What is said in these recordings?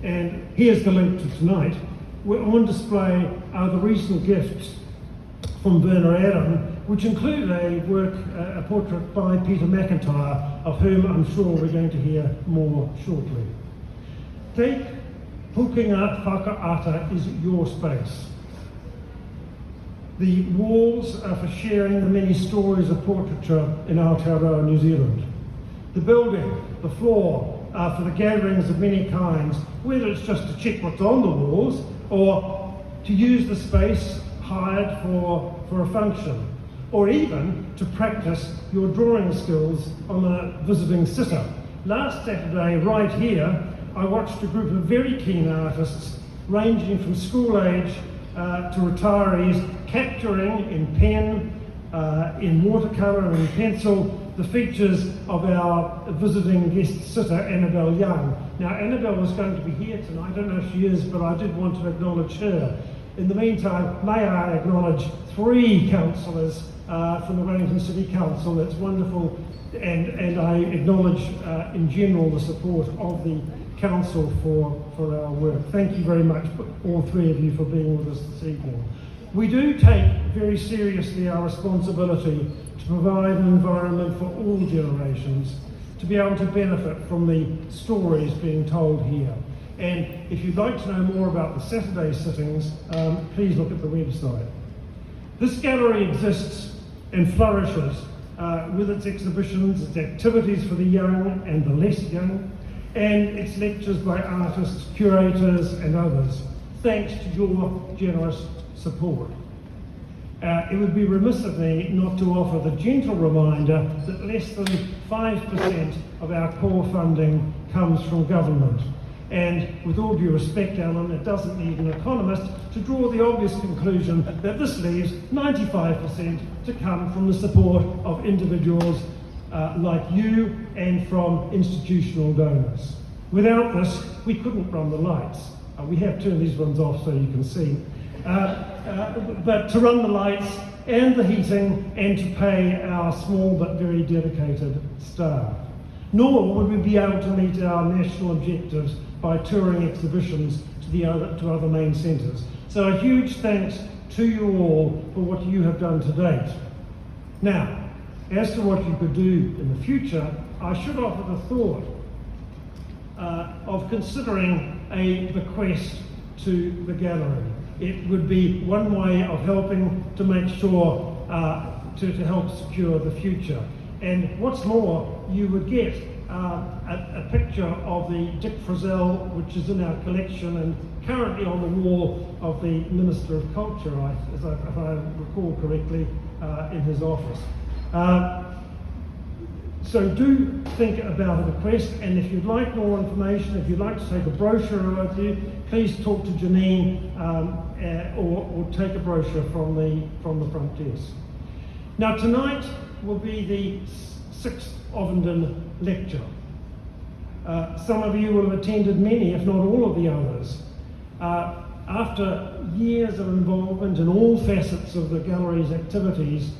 And here's the link to tonight. We're on display are the recent gifts from Werner Adam, which include a portrait by Peter McIntyre, of whom I'm sure we're going to hear more shortly. Take Pukinga Whakaata is your space. The walls are for sharing the many stories of portraiture in Aotearoa, New Zealand. The building, the floor, are for the gatherings of many kinds, whether it's just to check what's on the walls or to use the space hired for a function, or even to practice your drawing skills on a visiting sitter. Last Saturday, right here, I watched a group of very keen artists, ranging from school age to retirees, capturing in pen, in watercolour and in pencil, the features of our visiting guest sitter, Annabelle Young. Now, Annabelle was going to be here tonight. I don't know if she is, but I did want to acknowledge her. In the meantime, may I acknowledge 3 councillors from the Wellington City Council. That's wonderful, and I acknowledge in general the support of the council for our work. Thank you very much, all 3 of you, for being with us this evening. We do take very seriously our responsibility to provide an environment for all generations to be able to benefit from the stories being told here. And if you'd like to know more about the Saturday sittings, please look at the website. This gallery exists and flourishes with its exhibitions, its activities for the young and the less young, and its lectures by artists, curators and others, thanks to your generous support. It would be remiss of me not to offer the gentle reminder that less than 5% of our core funding comes from government. And with all due respect, Alan, it doesn't need an economist to draw the obvious conclusion that this leaves 95% to come from the support of individuals like you and from institutional donors. Without this, we couldn't run the lights. We have turned these ones off so you can see. But to run the lights and the heating and to pay our small but very dedicated staff. Nor would we be able to meet our national objectives by touring exhibitions to other main centres. So a huge thanks to you all for what you have done to date. Now, as to what you could do in the future, I should offer the thought of considering a bequest to the gallery. It would be one way of helping to make sure to help secure the future. And what's more, you would get a picture of the Dick Frizzell, which is in our collection and currently on the wall of the Minister of Culture, if I recall correctly, in his office. So do think about a bequest, and if you'd like more information, if you'd like to take a brochure with you, please talk to Janine or take a brochure from the front desk. Now tonight will be the 6th Ovenden lecture. Some of you will have attended many, if not all of the others. After years of involvement in all facets of the gallery's activities,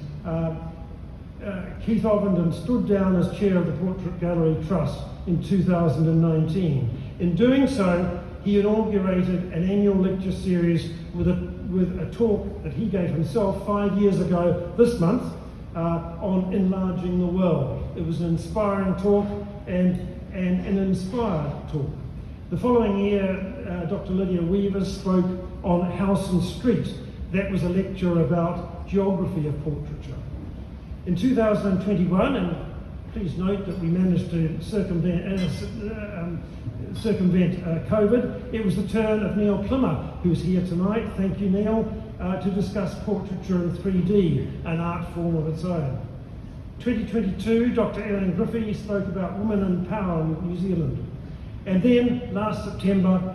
Keith Ovenden stood down as chair of the Portrait Gallery Trust in 2019. In doing so, he inaugurated an annual lecture series with a talk that he gave himself 5 years ago this month on enlarging the world. It was an inspiring talk and an inspired talk. The following year, Dr. Lydia Weaver spoke on House and Street. That was a lecture about geography of portraiture. In 2021, and please note that we managed to circumvent COVID, it was the turn of Neil Klimmer, who's here tonight, thank you Neil, to discuss portraiture in 3D, an art form of its own. 2022, Dr. Ellen Griffey spoke about women in power in New Zealand. And then, last September,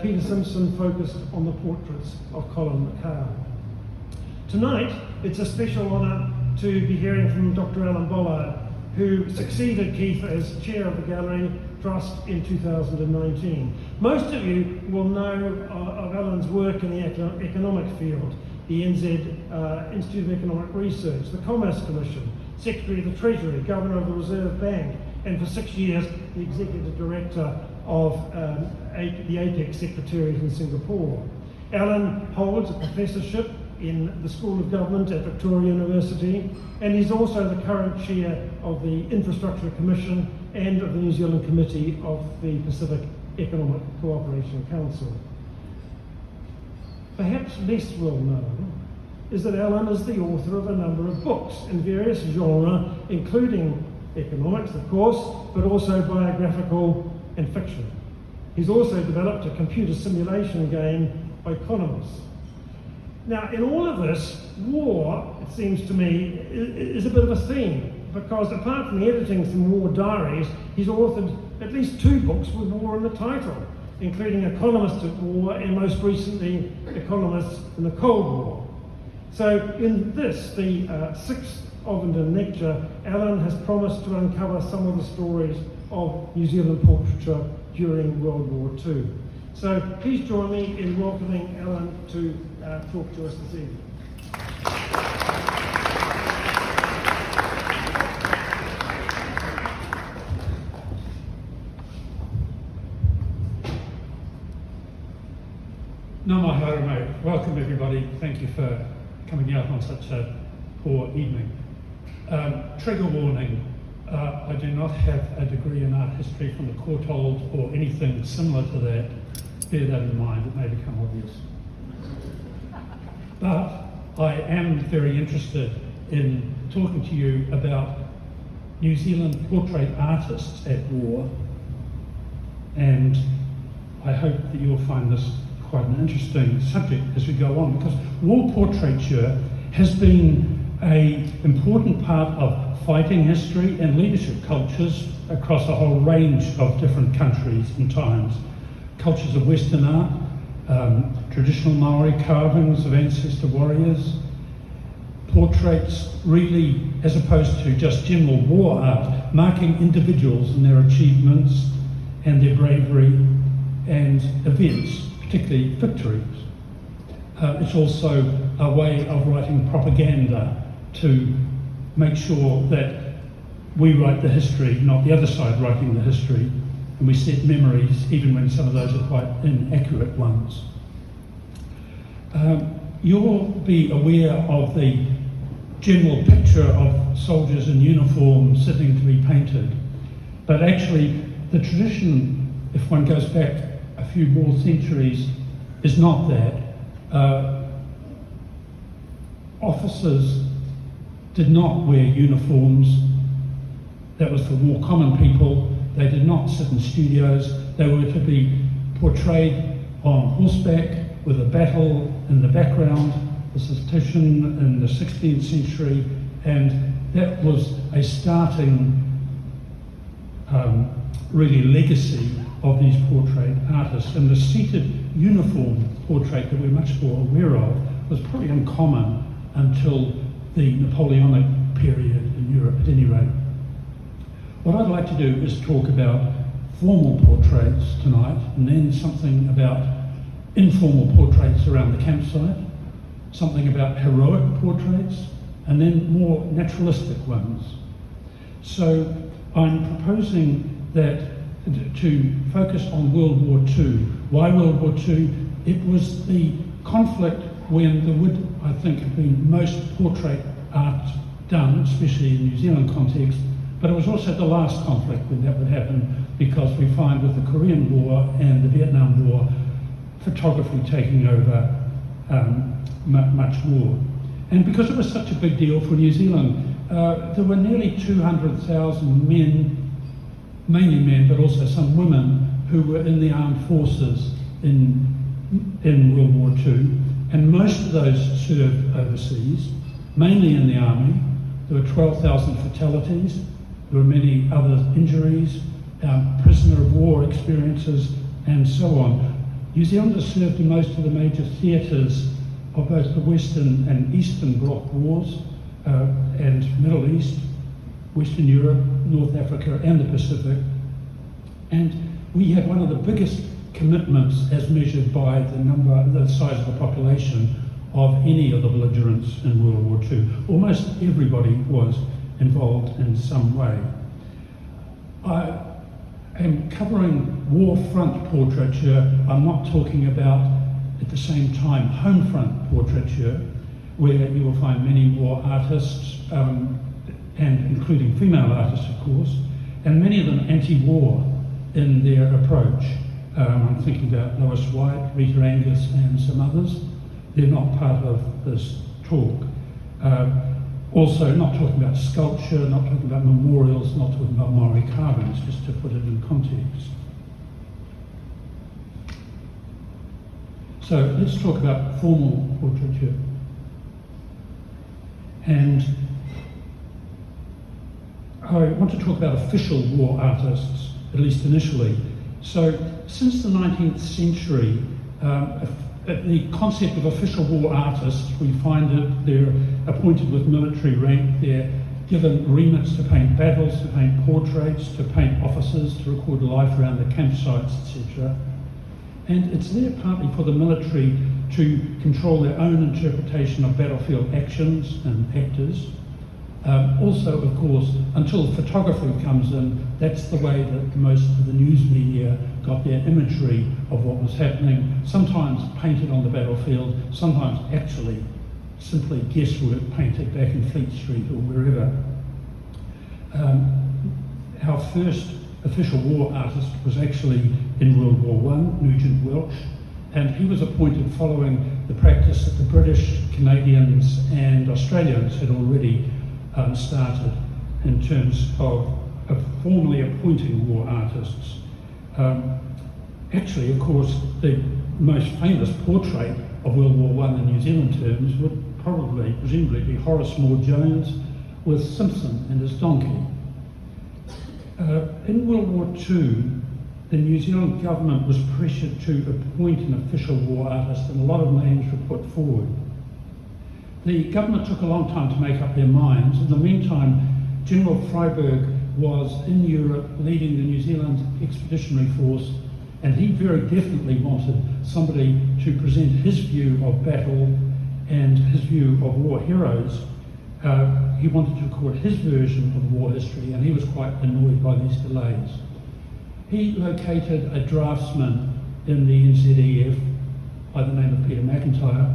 Peter Simpson focused on the portraits of Colin McHale. Tonight, it's a special honour to be hearing from Dr. Alan Bollard, who succeeded Keith as chair of the Gallery Trust in 2019. Most of you will know of Alan's work in the economic field, the NZ Institute of Economic Research, the Commerce Commission, Secretary of the Treasury, Governor of the Reserve Bank, and for 6 years, the Executive Director of the APEC Secretariat in Singapore. Alan holds a professorship in the School of Government at Victoria University, and he's also the current chair of the Infrastructure Commission and of the New Zealand Committee of the Pacific Economic Cooperation Council. Perhaps less well known is that Alan is the author of a number of books in various genres, including economics, of course, but also biographical and fiction. He's also developed a computer simulation game, Economist. Now, in all of this, war, it seems to me, is a bit of a theme, because apart from the editing some war diaries, he's authored at least 2 books with war in the title, including Economists at War and most recently Economists in the Cold War. So in this, the 6th Ovenden lecture, Alan has promised to uncover some of the stories of New Zealand portraiture during World War II. So please join me in welcoming Alan to talk to us this evening. No mai haere mai. Welcome everybody. Thank you for coming out on such a poor evening. Trigger warning. I do not have a degree in art history from the Courtauld or anything similar to that. Bear that in mind, it may become obvious. But I am very interested in talking to you about New Zealand portrait artists at war, and I hope that you'll find this quite an interesting subject as we go on, because war portraiture has been an important part of fighting history and leadership cultures across a whole range of different countries and times. Cultures of Western art, traditional Maori carvings of ancestor warriors, portraits really, as opposed to just general war art, marking individuals and their achievements and their bravery and events, particularly victories. It's also a way of writing propaganda to make sure that we write the history, not the other side writing the history, and we set memories even when some of those are quite inaccurate ones. You'll be aware of the general picture of soldiers in uniform sitting to be painted, but actually the tradition, if one goes back a few more centuries, is not that. Officers did not wear uniforms. That was for more common people. They did not sit in studios. They were to be portrayed on horseback with a battle in the background. This is Titian in the 16th century, and that was a starting really legacy of these portrait artists. And the seated uniform portrait that we're much more aware of was probably uncommon until the Napoleonic period in Europe, at any rate. What I'd like to do is talk about formal portraits tonight, and then something about informal portraits around the campsite, something about heroic portraits, and then more naturalistic ones. So I'm proposing that to focus on World War II. Why World War II? It was the conflict when there would, I think, have been most portrait art done, especially in New Zealand context, but it was also the last conflict when that would happen, because we find with the Korean War and the Vietnam War, photography taking over much more. And because it was such a big deal for New Zealand, there were nearly 200,000 men, mainly men, but also some women, who were in the armed forces in World War II, and most of those served overseas, mainly in the army. There were 12,000 fatalities, there were many other injuries, prisoner of war experiences, and so on. New Zealanders served in most of the major theatres of both the Western and Eastern Bloc wars, and Middle East, Western Europe, North Africa, and the Pacific. And we had one of the biggest commitments as measured by the size of the population of any of the belligerents in World War II. Almost everybody was involved in some way. am covering war front portraiture. I'm not talking about, at the same time, home front portraiture, where you will find many war artists, and including female artists, of course, and many of them anti-war in their approach. I'm thinking about Lois White, Rita Angus, and some others. They're not part of this talk. Also, not talking about sculpture, not talking about memorials, not talking about Maori carvings, just to put it in context. So let's talk about formal portraiture. And I want to talk about official war artists, at least initially. So since the 19th century, the concept of official war artists, we find that they're appointed with military rank, they're given remits to paint battles, to paint portraits, to paint officers, to record life around the campsites, etc. And it's there partly for the military to control their own interpretation of battlefield actions and actors. Also, of course, until photography comes in, that's the way that most of the news media got their imagery of what was happening, sometimes painted on the battlefield, sometimes actually simply guesswork painted back in Fleet Street or wherever. Our first official war artist was actually in World War I, Nugent Welch, and he was appointed following the practice that the British, Canadians and Australians had already started in terms of formally appointing war artists. Actually, of course, the most famous portrait of World War I in New Zealand terms would presumably be Horace Moore-Jones with Simpson and his donkey. In World War II, the New Zealand government was pressured to appoint an official war artist, and a lot of names were put forward. The government took a long time to make up their minds. In the meantime, General Freyberg was in Europe leading the New Zealand Expeditionary Force, and he very definitely wanted somebody to present his view of battle and his view of war heroes. He wanted to record his version of war history, and he was quite annoyed by these delays. He located a draftsman in the NZEF by the name of Peter McIntyre,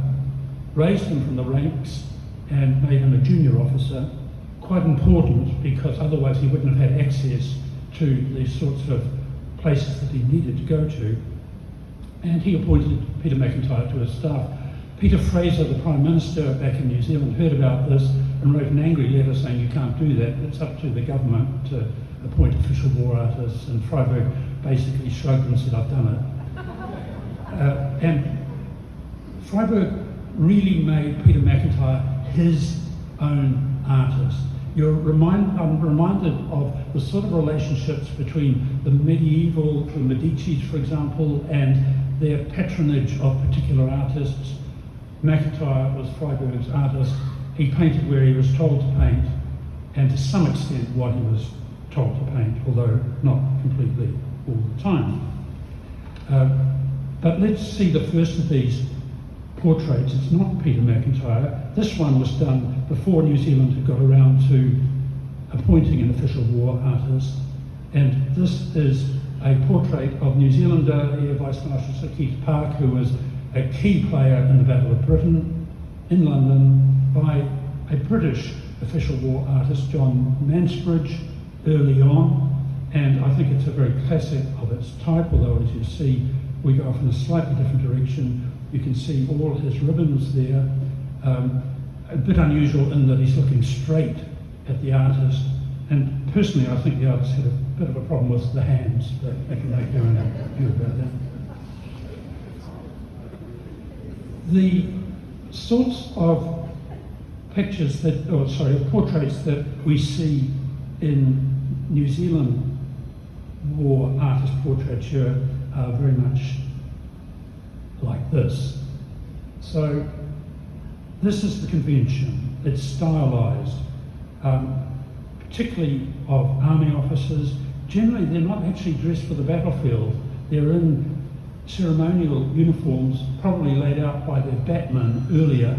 raised him from the ranks and made him a junior officer, quite important because otherwise he wouldn't have had access to the sorts of places that he needed to go to. And he appointed Peter McIntyre to his staff. Peter Fraser, the Prime Minister back in New Zealand, heard about this and wrote an angry letter saying you can't do that, it's up to the government to appoint official war artists, and Freyberg basically shrugged and said, I've done it. And Freyberg really made Peter McIntyre his own artist. I'm reminded of the sort of relationships between the medieval, the Medicis, for example, and their patronage of particular artists. McIntyre was Freyberg's artist. He painted where he was told to paint, and to some extent what he was told to paint, although not completely all the time. But let's see the first of these portraits. It's not Peter McIntyre. This one was done before New Zealand had got around to appointing an official war artist, and this is a portrait of New Zealander Air Vice Marshal Sir Keith Park, who was a key player in the Battle of Britain in London, by a British official war artist, John Mansbridge, early on, and I think it's a very classic of its type, although as you see we go off in a slightly different direction. You can see all his ribbons there. A bit unusual in that he's looking straight at the artist, and personally I think the artist had a bit of a problem with the hands, but they can make their own view about that. The sorts of portraits that we see in New Zealand war artist portraiture are very much like this. So this is the convention. It's stylized, particularly of army officers. Generally, they're not actually dressed for the battlefield. They're in ceremonial uniforms, probably laid out by their batman earlier.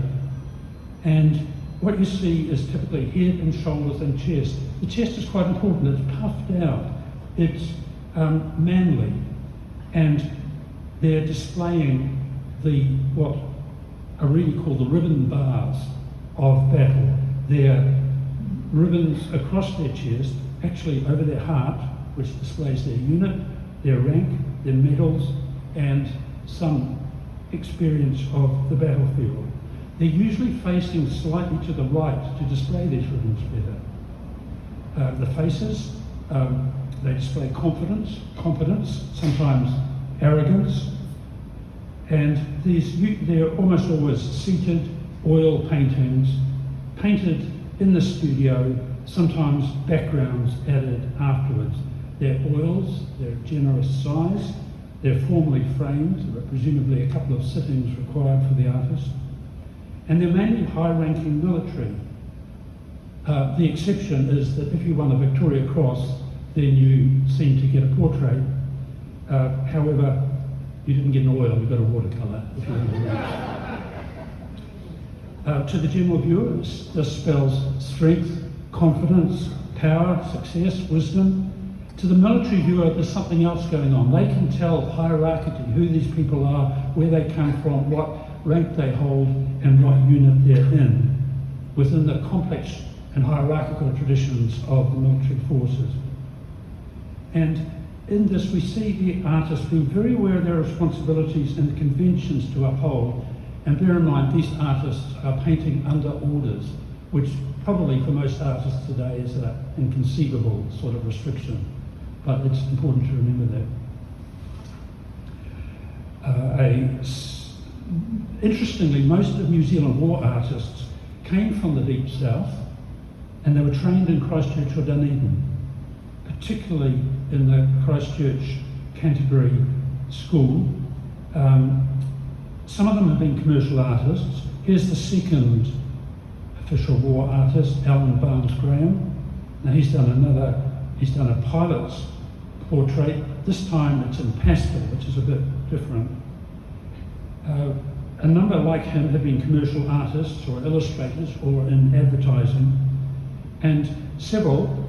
And what you see is typically head and shoulders and chest. The chest is quite important. It's puffed out. It's manly, and they're displaying what are really called the ribbon bars of battle. They're ribbons across their chest, actually over their heart, which displays their unit, their rank, their medals, and some experience of the battlefield. They're usually facing slightly to the right to display these ribbons better. The faces, they display confidence, competence, sometimes arrogance, and they're almost always seated oil paintings, painted in the studio, sometimes backgrounds added afterwards. They're oils, they're generous size, they're formally framed, there are presumably a couple of sittings required for the artist, and they're mainly high-ranking military. The exception is that if you won a Victoria Cross, then you seem to get a portrait. However, you didn't get an oil, you got a watercolour. If you to the general viewer, this spells strength, confidence, power, success, wisdom. To the military viewer, there's something else going on. They can tell hierarchically who these people are, where they come from, what rank they hold, and what unit they're in, within the complex and hierarchical traditions of the military forces. And in this, we see the artists being very aware of their responsibilities and the conventions to uphold. And bear in mind, these artists are painting under orders, which probably for most artists today is an inconceivable sort of restriction. But it's important to remember that. Interestingly, most of New Zealand war artists came from the Deep South, and they were trained in Christchurch or Dunedin, particularly in the Christchurch Canterbury School. Some of them have been commercial artists. Here's the second official war artist, Alan Barnes-Graham. Now he's done a pilot's portrait. This time it's in pastel, which is a bit different. A number like him have been commercial artists or illustrators or in advertising, and several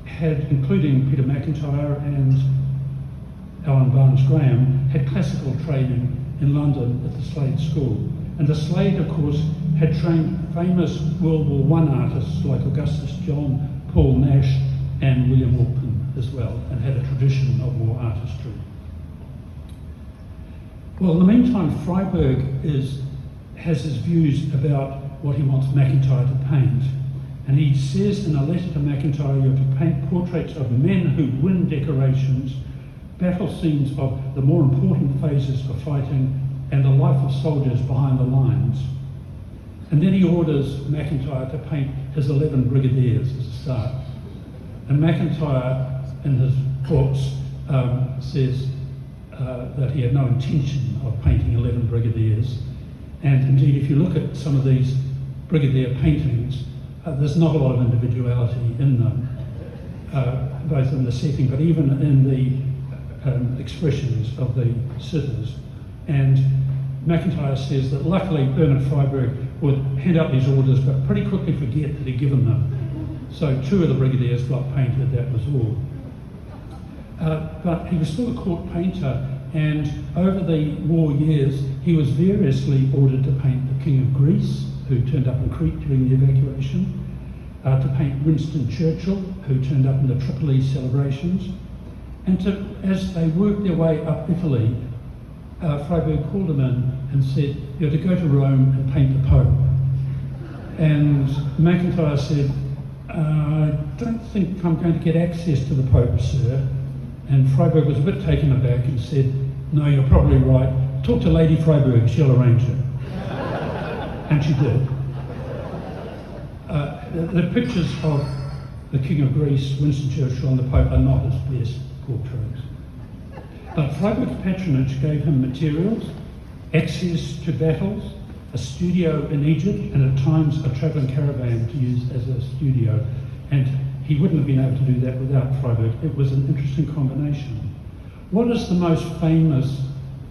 had, including Peter McIntyre and Alan Barnes-Graham, had classical training in London at the Slade School. And the Slade, of course, had trained famous World War I artists like Augustus John, Paul Nash, and William Wilton as well, and had a tradition of war artistry. Well, in the meantime, Freyberg has his views about what he wants McIntyre to paint. And he says in a letter to McIntyre, you're to paint portraits of men who win decorations, battle scenes of the more important phases of fighting, and the life of soldiers behind the lines. And then he orders McIntyre to paint his 11 brigadiers as a start. And McIntyre, in his books, says that he had no intention of painting 11 brigadiers. And indeed, if you look at some of these brigadier paintings, there's not a lot of individuality in them, both in the setting, but even in the expressions of the sitters. And McIntyre says that luckily Bernard Freyberg would hand out these orders, but pretty quickly forget that he'd given them. So 2 of the brigadiers got painted, that was all. But he was still a court painter, and over the war years, he was variously ordered to paint the King of Greece, who turned up in Crete during the evacuation, to paint Winston Churchill, who turned up in the Tripoli celebrations, and as they worked their way up Italy, Freyberg called him in and said, you're to go to Rome and paint the Pope. And McIntyre said, I don't think I'm going to get access to the Pope, sir. And Freyberg was a bit taken aback and said, no, you're probably right. Talk to Lady Freyberg, she'll arrange it. And she did. The pictures of the King of Greece, Winston Churchill, and the Pope are not his best portraits. But Freyberg's patronage gave him materials, access to battles, a studio in Egypt, and at times a travelling caravan to use as a studio. And he wouldn't have been able to do that without Freyberg. It was an interesting combination. What is the most famous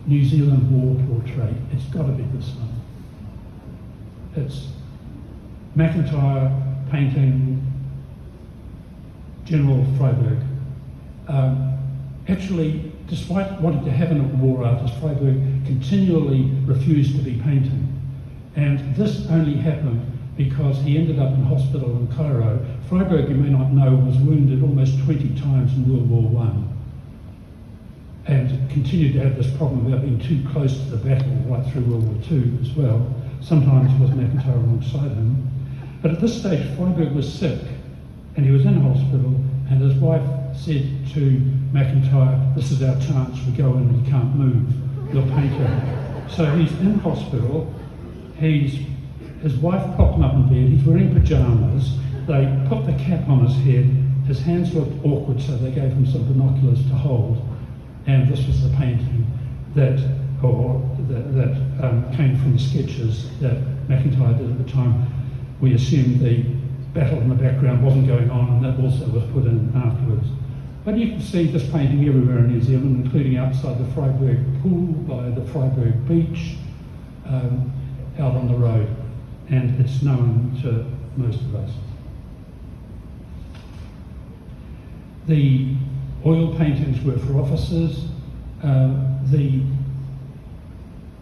New Zealand war portrait? It's got to be this one. It's McIntyre painting General Freyberg. Actually, despite wanting to have a war artist, Freiberg continually refused to be painting. And this only happened because he ended up in hospital in Cairo. Freiberg, you may not know, was wounded almost 20 times in World War I and continued to have this problem about being too close to the battle right through World War II as well, sometimes with McIntyre alongside him. But at this stage, Freiberg was sick and he was in hospital, and his wife said to McIntyre, "This is our chance, we go in, he can't move, you're painter." So he's in hospital, his wife propped him up in bed, he's wearing pyjamas, they put the cap on his head, his hands looked awkward, so they gave him some binoculars to hold, and this was the painting that came from the sketches that McIntyre did at the time. We assumed the battle in the background wasn't going on, and that also was put in afterwards. But you can see this painting everywhere in New Zealand, including outside the Freiberg pool, by the Freiberg beach, out on the road, and it's known to most of us. The oil paintings were for officers. The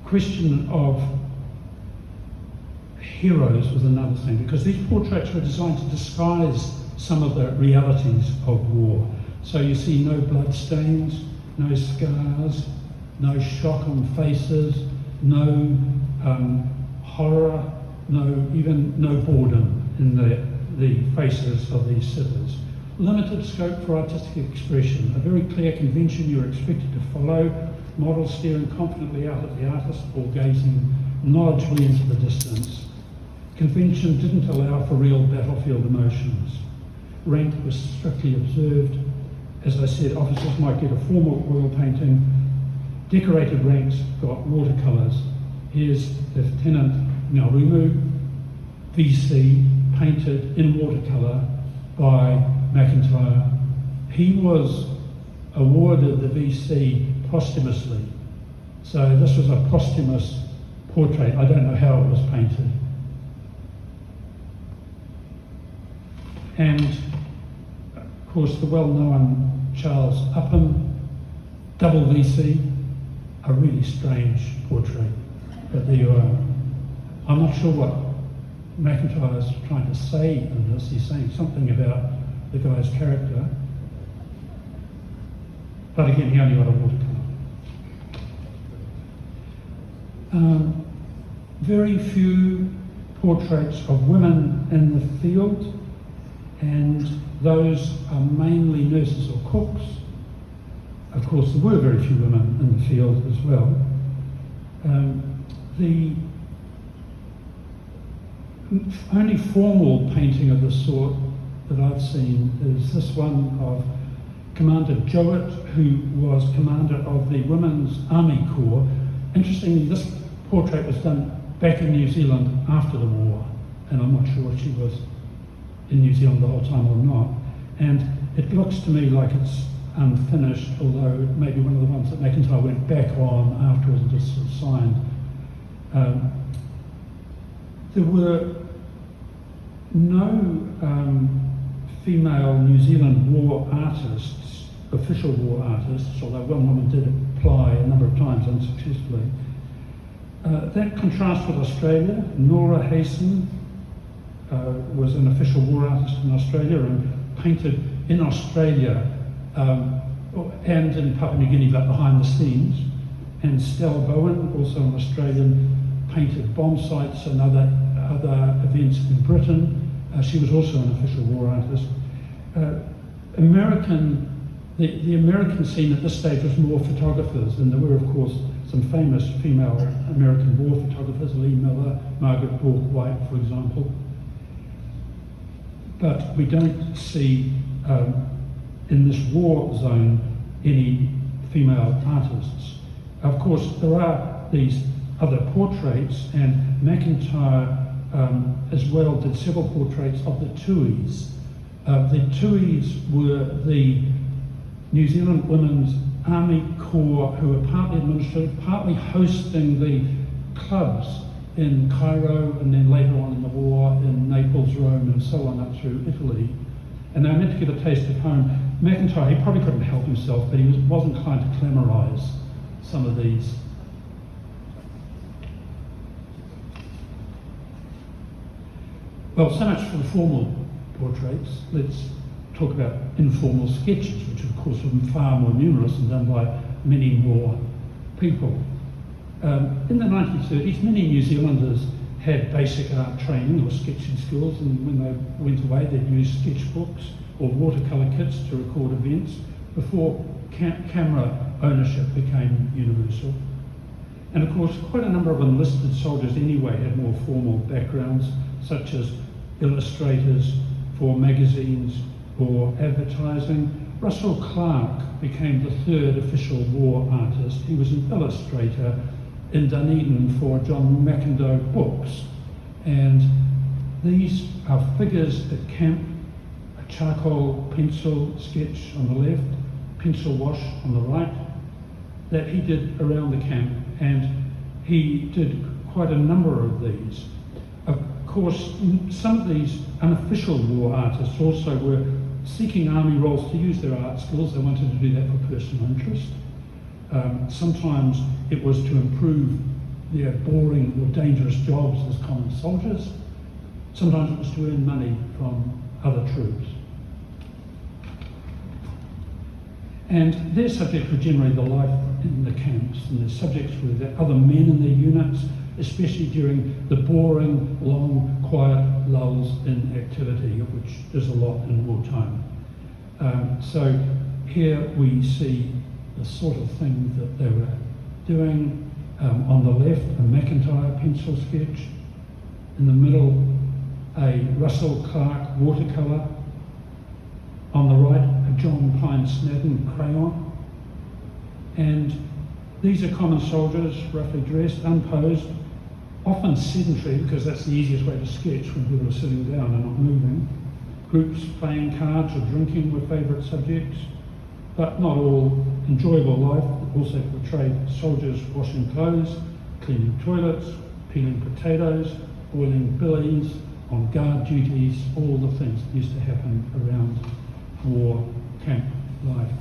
question of heroes was another thing, because these portraits were designed to disguise some of the realities of war. So you see no blood stains, no scars, no shock on faces, no horror, even no boredom in the faces of these sitters. Limited scope for artistic expression, a very clear convention you are expected to follow, models staring confidently out at the artist or gazing knowledgeably into the distance. Convention didn't allow for real battlefield emotions. Rank was strictly observed. As I said, officers might get a formal oil painting. Decorated ranks got watercolours. Here's Lieutenant Ngaurumu, VC, painted in watercolour by McIntyre. He was awarded the VC posthumously. So this was a posthumous portrait. I don't know how it was painted. And of course the well-known Charles Upham, double VC, a really strange portrait. But there you are. I'm not sure what McIntyre is trying to say in this. He's saying something about the guy's character. But again, he only got a watercolour. Very few portraits of women in the field, and those are mainly nurses or cooks. Of course, there were very few women in the field as well. The only formal painting of the sort that I've seen is this one of Commander Jowett, who was commander of the Women's Army Corps. Interestingly, this portrait was done back in New Zealand after the war, and I'm not sure if she was in New Zealand the whole time or not. And it looks to me like it's unfinished, although it may be one of the ones that McIntyre went back on afterwards and just sort of signed. There were no female New Zealand war artists, official war artists, although one woman did apply a number of times unsuccessfully. That contrasts with Australia. Nora Hayson was an official war artist in Australia and painted in Australia and in Papua New Guinea, but behind the scenes. And Stella Bowen, also an Australian, painted bomb sites and other events in Britain. She was also an official war artist. The American scene at this stage was more photographers, and there were, of course, some famous female American war photographers, Lee Miller, Margaret Bourke White, for example. But we don't see in this war zone any female artists. Of course, there are these other portraits, and McIntyre as well did several portraits of the Tuis. The Tuis were the New Zealand Women's Army Corps, who were partly administrative, partly hosting the clubs in Cairo, and then later on in the war in Naples, Rome, and so on up through Italy. And they were meant to get a taste of home. McIntyre, he probably couldn't help himself, but he was inclined to glamorise some of these. Well, so much for the formal portraits. Let's talk about informal sketches, which of course are far more numerous and done by many more people. In the 1930s, many New Zealanders had basic art training or sketching skills, and when they went away they'd use sketchbooks or watercolour kits to record events before camera ownership became universal. And of course, quite a number of enlisted soldiers anyway had more formal backgrounds, such as illustrators for magazines or advertising. Russell Clark became the third official war artist. He was an illustrator in Dunedin for John McIndoe books. And these are figures at camp, a charcoal pencil sketch on the left, pencil wash on the right, that he did around the camp, and he did quite a number of these. Of course, some of these unofficial war artists also were seeking army roles to use their art skills. They wanted to do that for personal interest. Sometimes it was to improve their boring or dangerous jobs as common soldiers. Sometimes it was to earn money from other troops. And their subjects were generally the life in the camps, and their subjects were the other men in their units, especially during the boring, long, quiet lulls in activity, of which there's a lot in wartime. So here we see the sort of thing that they were doing. On the left, a McIntyre pencil sketch. In the middle, a Russell Clark watercolour. On the right, a John Pine Snadden crayon. And these are common soldiers, roughly dressed, unposed, often sedentary, because that's the easiest way to sketch when people are sitting down and not moving. Groups playing cards or drinking were favourite subjects, but not all enjoyable life. It also portrayed soldiers washing clothes, cleaning toilets, peeling potatoes, boiling billies, on guard duties, all the things that used to happen around war camp life.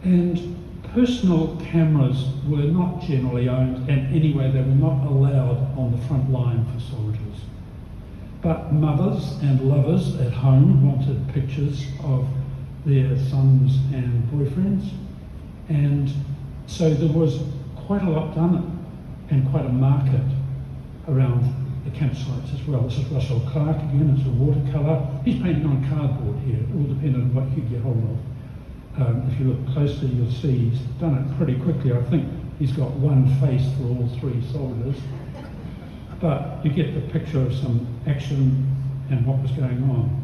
And personal cameras were not generally owned, and anyway they were not allowed on the front line for soldiers. But mothers and lovers at home wanted pictures of their sons and boyfriends, and so there was quite a lot done and quite a market around the campsites as well. This is Russell Clark again, it's a watercolour. He's painting on cardboard here, it all depended on what you get hold of. If you look closely, you'll see he's done it pretty quickly. I think he's got one face for all three soldiers. But you get the picture of some action and what was going on.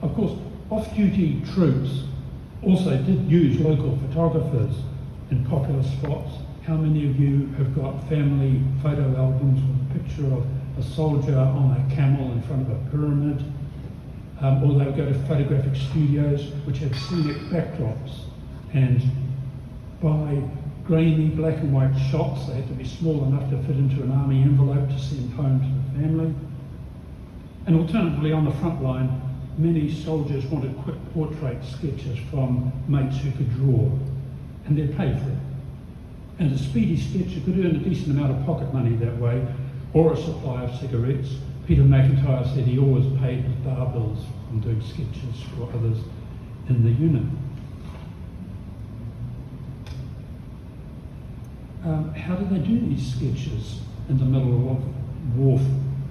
Of course, off-duty troops also did use local photographers in popular spots. How many of you have got family photo albums with a picture of a soldier on a camel in front of a pyramid? Or they would go to photographic studios which had scenic backdrops, and by grainy black and white shots, they had to be small enough to fit into an army envelope to send home to the family. And alternatively, on the front line, many soldiers wanted quick portrait sketches from mates who could draw, and they'd pay for it. And a speedy sketch, you could earn a decent amount of pocket money that way, or a supply of cigarettes. Peter McIntyre said he always paid his bar bills from doing sketches for others in the unit. How did they do these sketches in the middle of war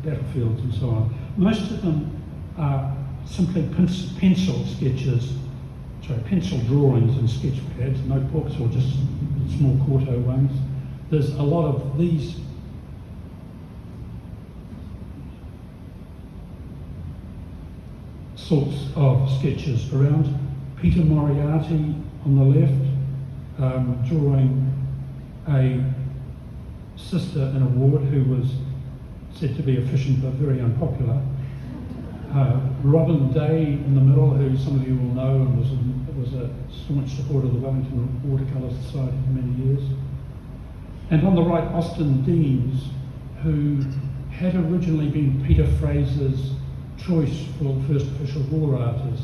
battlefields and so on? Most of them are simply pencil sketches, pencil drawings and sketch pads, notebooks, or just small quarto ones. There's a lot of these sorts of sketches around. Peter Moriarty on the left, drawing a sister in a ward who was said to be efficient but very unpopular. Robin Day in the middle, who some of you will know and was a staunch supporter of the Wellington Watercolour Society for many years. And on the right, Austin Deans, who had originally been Peter Fraser's choice for the first official war artist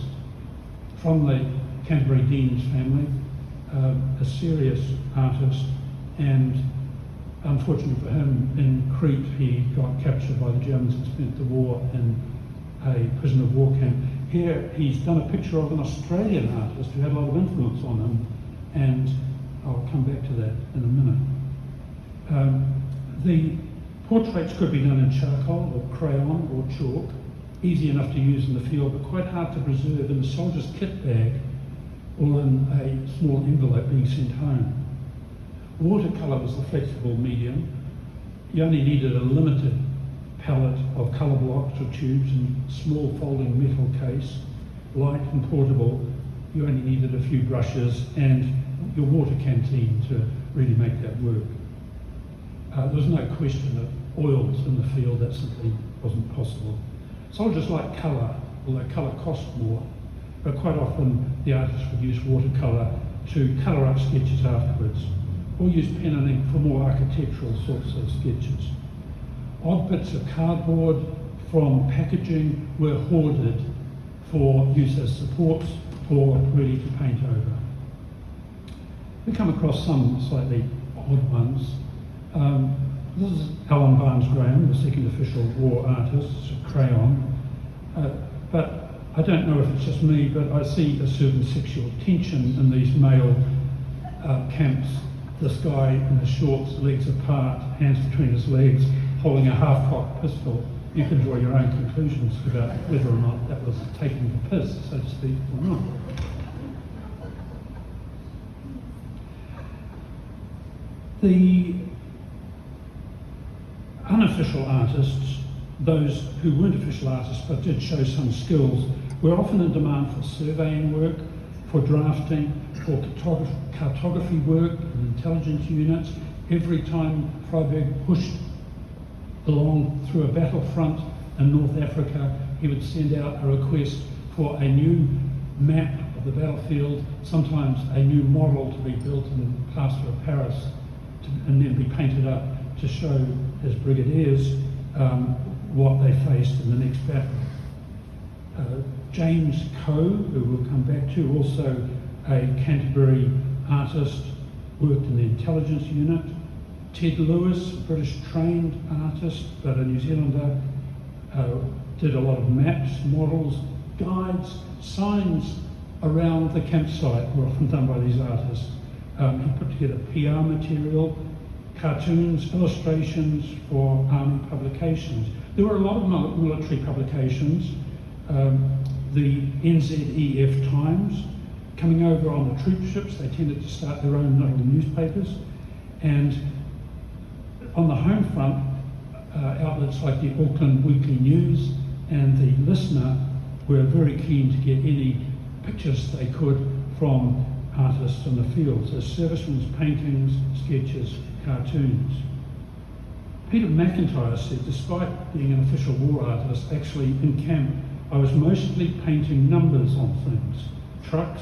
from the Canterbury Dean's family, a serious artist, and unfortunately for him, in Crete he got captured by the Germans and spent the war in a prisoner of war camp. Here he's done a picture of an Australian artist who had a lot of influence on him, and I'll come back to that in a minute. The portraits could be done in charcoal or crayon or chalk, easy enough to use in the field but quite hard to preserve in a soldier's kit bag or in a small envelope being sent home. Watercolour was the flexible medium. You only needed a limited palette of colour blocks or tubes in small folding metal case, light and portable. You only needed a few brushes and your water canteen to really make that work. There was no question of oils in the field, that simply wasn't possible. Soldiers liked colour, although colour cost more, but quite often the artist would use watercolour to colour up sketches afterwards, or use pen and ink for more architectural sorts of sketches. Odd bits of cardboard from packaging were hoarded for use as supports or ready to paint over. We come across some slightly odd ones. This is Alan Barnes-Graham, the second official war artist, it's a crayon. But I don't know if it's just me, but I see a certain sexual tension in these male camps. This guy in his shorts, legs apart, hands between his legs, holding a half-cocked pistol. You can draw your own conclusions about whether or not that was taking the piss, so to speak, or not. The unofficial artists, those who weren't official artists but did show some skills, were often in demand for surveying work, for drafting, for cartography work in intelligence units. Every time Freiberg pushed along through a battlefront in North Africa, he would send out a request for a new map of the battlefield, sometimes a new model to be built in plaster of Paris and then be painted up to show his brigadiers what they faced in the next battle. James Coe, who we'll come back to, also a Canterbury artist, worked in the intelligence unit. Ted Lewis, a British trained artist, but a New Zealander, did a lot of maps, models, guides, signs around the campsite were often done by these artists. He put together PR material, cartoons, illustrations for army publications. There were a lot of military publications. The NZEF Times, coming over on the troop ships, they tended to start their own little newspapers. And on the home front, outlets like the Auckland Weekly News and the Listener were very keen to get any pictures they could from artists in the field, so servicemen's paintings, sketches, cartoons. Peter McIntyre said, despite being an official war artist, actually in camp I was mostly painting numbers on things, trucks,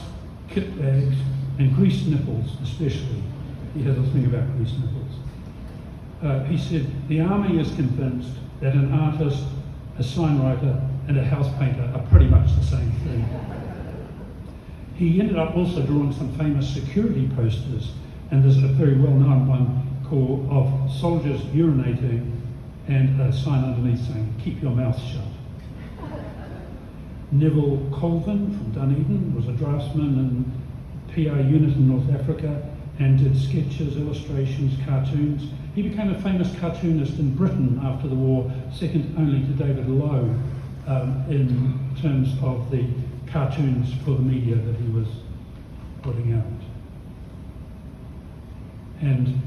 kit bags, and grease nipples especially. He has a thing about grease nipples. He said, the army is convinced that an artist, a sign writer, and a house painter are pretty much the same thing. He ended up also drawing some famous security posters, and there's a very well-known one called of soldiers urinating and a sign underneath saying, keep your mouth shut. Neville Colvin from Dunedin was a draftsman in PR unit in North Africa and did sketches, illustrations, cartoons. He became a famous cartoonist in Britain after the war, second only to David Lowe in terms of the cartoons for the media that he was putting out. And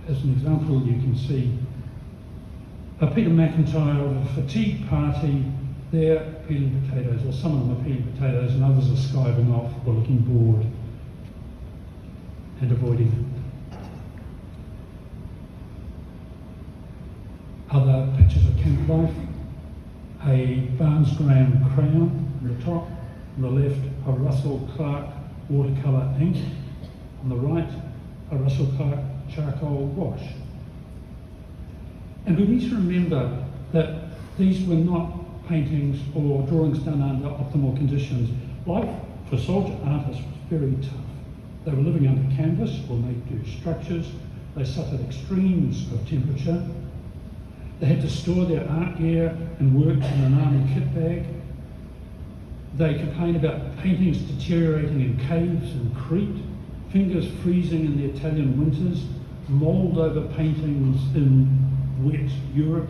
as an example, you can see Peter McIntyre of a fatigue party. They're peeling potatoes, or some of them are peeling potatoes, and others are skiving off or looking bored and avoiding it. Other pictures of camp life, a Barnes-Graham crayon on the top, on the left a Russell Clark watercolour ink, on the right a Russell Clark charcoal wash. And we need to remember that these were not paintings or drawings done under optimal conditions. Life for soldier artists was very tough. They were living under canvas or made do structures. They suffered extremes of temperature. They had to store their art gear and worked in an army kit bag. They complained about paintings deteriorating in caves in Crete, fingers freezing in the Italian winters, mould over paintings in wet Europe,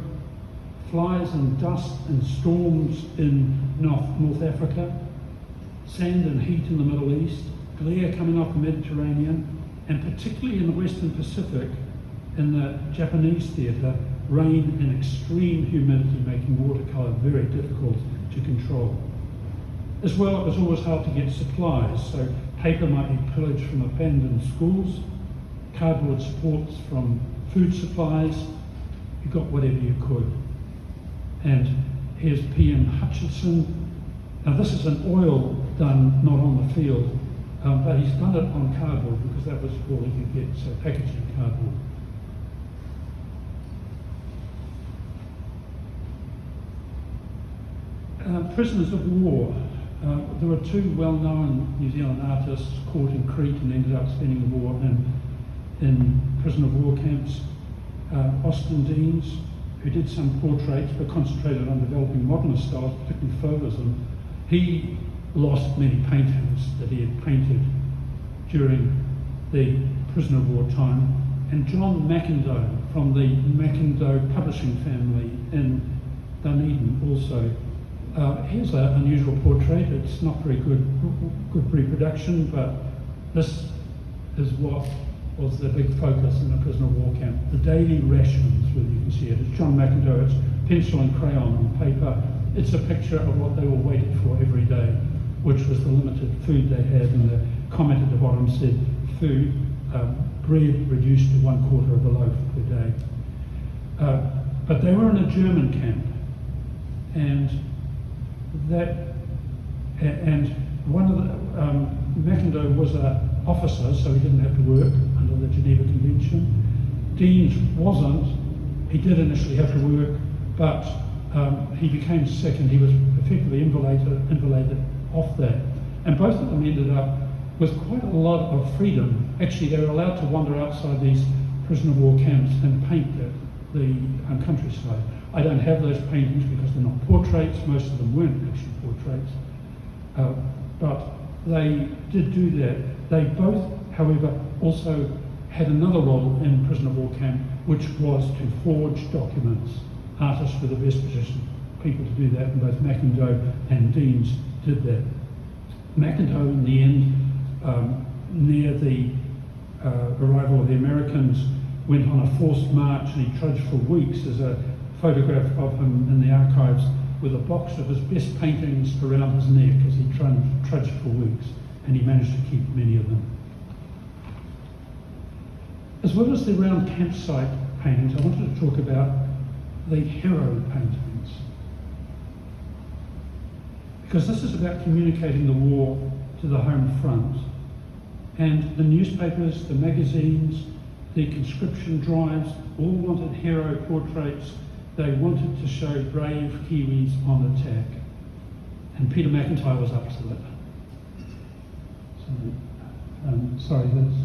flies and dust and storms in North Africa, sand and heat in the Middle East, glare coming off the Mediterranean, and particularly in the Western Pacific, in the Japanese theatre, rain and extreme humidity making watercolour very difficult to control. As well, it was always hard to get supplies, so paper might be pillaged from abandoned schools, cardboard supports from food supplies. You got whatever you could. And here's P.M. Hutchinson. Now this is an oil done not on the field, but he's done it on cardboard because that was all he could get, so packaging cardboard. Prisoners of war. There were two well-known New Zealand artists caught in Crete and ended up spending the war in prisoner of war camps. Austin Deans, who did some portraits but concentrated on developing modernist styles, particularly fauvism. He lost many paintings that he had painted during the prisoner of war time. And John McIndoe from the McIndoe publishing family in Dunedin also. Here's an unusual portrait. It's not very good reproduction, but this is what was the big focus in the prisoner of war camp. The daily rations, where you can see it. It's John McIndoe. It's pencil and crayon on paper. It's a picture of what they were waiting for every day, which was the limited food they had. And the comment at the bottom said, food, bread reduced to 1/4 of a loaf per day. But they were in a German camp, and one of the McIndoe was an officer, so he didn't have to work under the Geneva Convention. Deans wasn't. He did initially have to work, but he became sick and he was effectively invalided off that. And both of them ended up with quite a lot of freedom. Actually, they were allowed to wander outside these prisoner of war camps and paint the countryside. I don't have those paintings because they're not portraits. Most of them weren't actually portraits. But they did do that. They both, however, also had another role in prisoner of war camp, which was to forge documents. Artists were the best positioned people to do that, and both McIndoe and Deans did that. McIndoe, in the end, near the arrival of the Americans, went on a forced march and he trudged for weeks. There's a photograph of him in the archives with a box of his best paintings around his neck as he trudged for weeks, and he managed to keep many of them. As well as the round campsite paintings, I wanted to talk about the hero paintings, because this is about communicating the war to the home front. And the newspapers, the magazines, the conscription drives all wanted hero portraits. They wanted to show brave Kiwis on attack. And Peter McIntyre was up to that. Sorry, that's...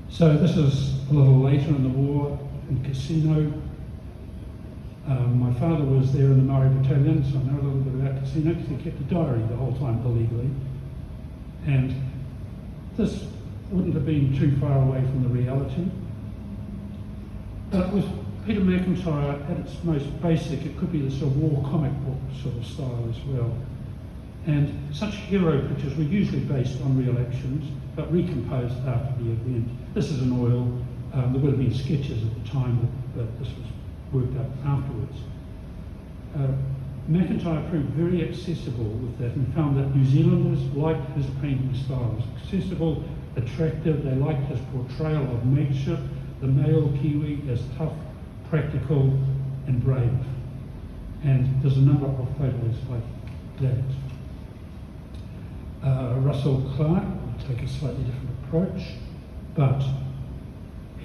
So this is a little later in the war in Casino. My father was there in the Maori Battalion, so I know a little bit about Casino because he kept a diary the whole time illegally. And this wouldn't have been too far away from the reality. But with Peter McIntyre at its most basic, it could be the sort of war comic book sort of style as well. And such hero pictures were usually based on real actions, but recomposed after the event. This is an oil. There would have been sketches at the time, but this was worked up afterwards. McIntyre proved very accessible with that and found that New Zealanders liked his painting style. It was accessible, attractive. They liked his portrayal of mateship, the male Kiwi as tough, practical and brave. And there's a number of photos like that. Russell Clark would take a slightly different approach, but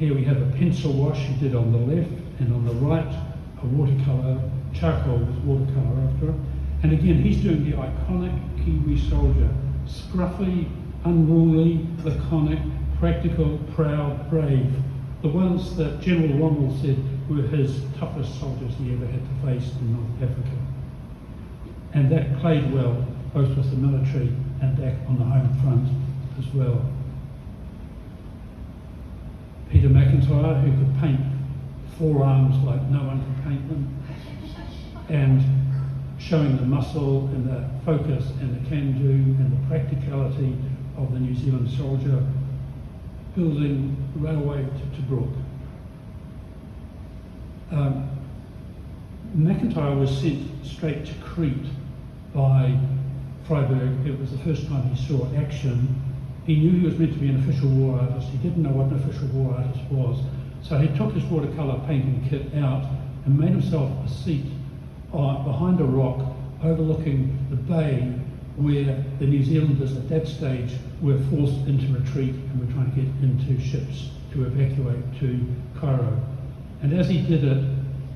Here we have a pencil wash he did on the left, and on the right a watercolour, charcoal with watercolour after it. And again, he's doing the iconic Kiwi soldier, scruffy, unruly, laconic, practical, proud, brave. The ones that General Rommel said were his toughest soldiers he ever had to face in North Africa. And that played well, both with the military and back on the home front as well. Peter McIntyre, who could paint forearms like no one could paint them, and showing the muscle and the focus and the can-do and the practicality of the New Zealand soldier, building railway to Tobruk. McIntyre was sent straight to Crete by Freiberg. It was the first time he saw action. He knew he was meant to be an official war artist. He didn't know what an official war artist was. So he took his watercolour painting kit out and made himself a seat behind a rock overlooking the bay where the New Zealanders at that stage were forced into retreat and were trying to get into ships to evacuate to Cairo. And as he did it,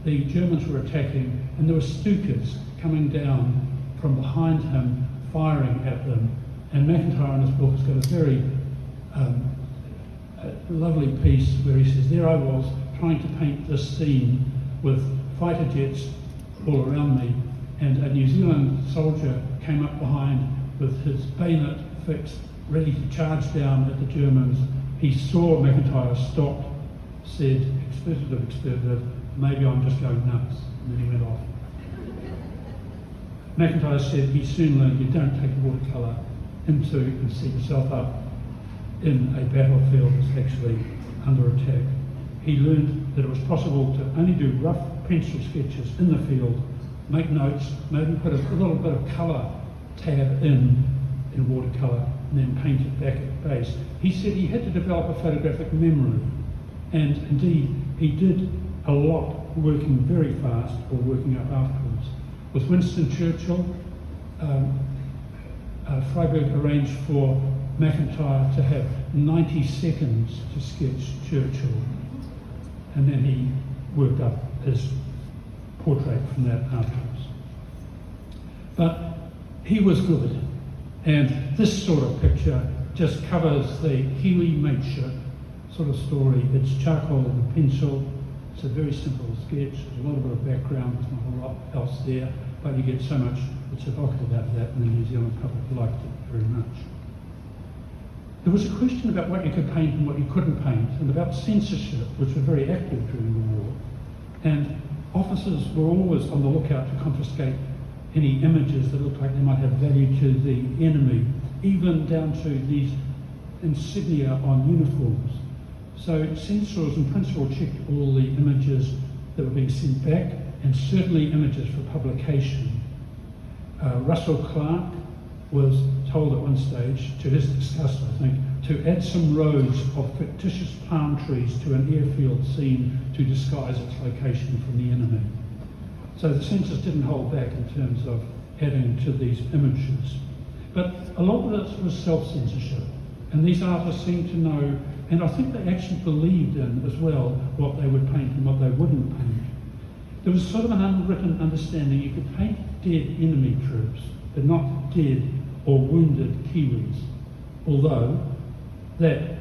the Germans were attacking, and there were Stukas coming down from behind him, firing at them. And McIntyre in his book has got a very lovely piece where he says, there I was trying to paint this scene with fighter jets all around me, and a New Zealand soldier came up behind with his bayonet fixed, ready to charge down at the Germans. He saw McIntyre, stopped, said, expletive, maybe I'm just going nuts, and then he went off. McIntyre said he soon learned you don't take watercolour into and set yourself up in a battlefield that's actually under attack. He learned that it was possible to only do rough pencil sketches in the field, make notes, maybe put a little bit of colour tab in watercolour, and then paint it back at base. He said he had to develop a photographic memory, and indeed he did a lot working very fast or working up afterwards. With Winston Churchill, Freiberg arranged for McIntyre to have 90 seconds to sketch Churchill, and then he worked up his portrait from that afterwards. But he was good, and this sort of picture just covers the Kiwi mateship sort of story. It's charcoal and pencil. It's a very simple sketch. There's a little bit of background, there's not a lot else there, but you get so much that's evocative out of that, and the New Zealand public liked it very much. There was a question about what you could paint and what you couldn't paint, and about censorship, which was very active during the war. And officers were always on the lookout to confiscate any images that looked like they might have value to the enemy, even down to these insignia on uniforms. So censors in principle checked all the images that were being sent back, and certainly images for publication. Russell Clark was told at one stage, to his disgust I think, to add some rows of fictitious palm trees to an airfield scene to disguise its location from the enemy. So the censors didn't hold back in terms of adding to these images. But a lot of this was self-censorship, and these artists seemed to know, and I think they actually believed in as well what they would paint and what they wouldn't paint. There was sort of an unwritten understanding you could paint dead enemy troops, but not dead or wounded Kiwis, although that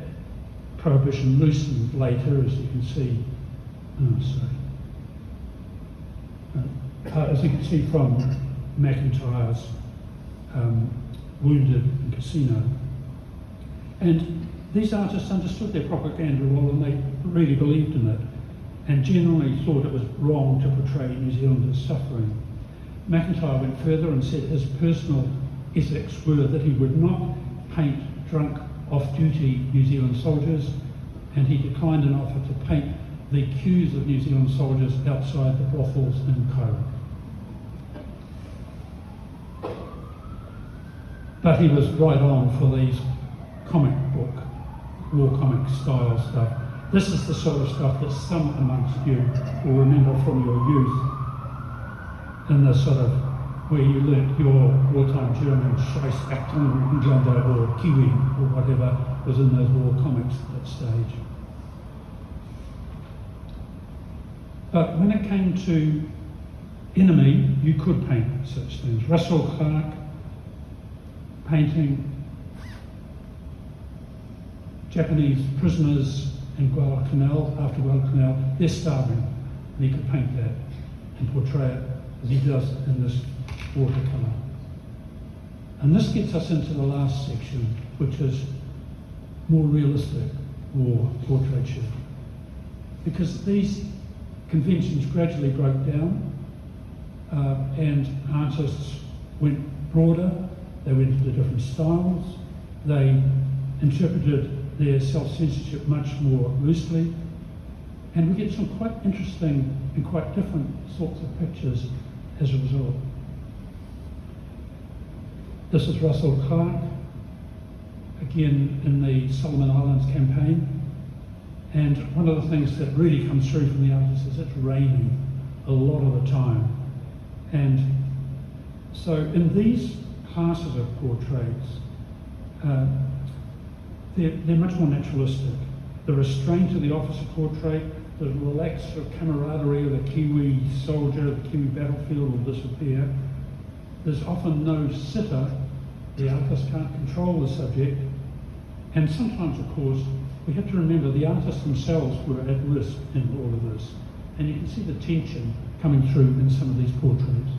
prohibition loosened later, as you can see. As you can see from McIntyre's Wounded in Casino. And these artists understood their propaganda well, and they really believed in it, and generally thought it was wrong to portray New Zealanders suffering. McIntyre went further and said his personal ethics were that he would not paint drunk, off-duty New Zealand soldiers, and he declined an offer to paint the queues of New Zealand soldiers outside the brothels in Cairo. But he was right on for these comic book, war comic style stuff. This is the sort of stuff that some amongst you will remember from your youth, in the sort of where you learnt your wartime German Scheiss Achtung, Englander or Kiwi or whatever was in those war comics at that stage. But when it came to enemy, you could paint such things. Russell Clark painting Japanese prisoners in Guadalcanal, after Guadalcanal, they're starving, and he could paint that and portray it as he does in this watercolour. And this gets us into the last section, which is more realistic war portraiture. Because these conventions gradually broke down, and artists went broader, they went into different styles, they interpreted their self-censorship much more loosely, and we get some quite interesting and quite different sorts of pictures as a result. This is Russell Clark, again in the Solomon Islands campaign, and one of the things that really comes through from the artist is it's raining a lot of the time. And so in these classes of portraits, they're much more naturalistic. The restraint of the officer portrait, the relaxed sort of camaraderie of the Kiwi soldier, the Kiwi battlefield will disappear. There's often no sitter. The artist can't control the subject. And sometimes, of course, we have to remember the artists themselves were at risk in all of this. And you can see the tension coming through in some of these portraits.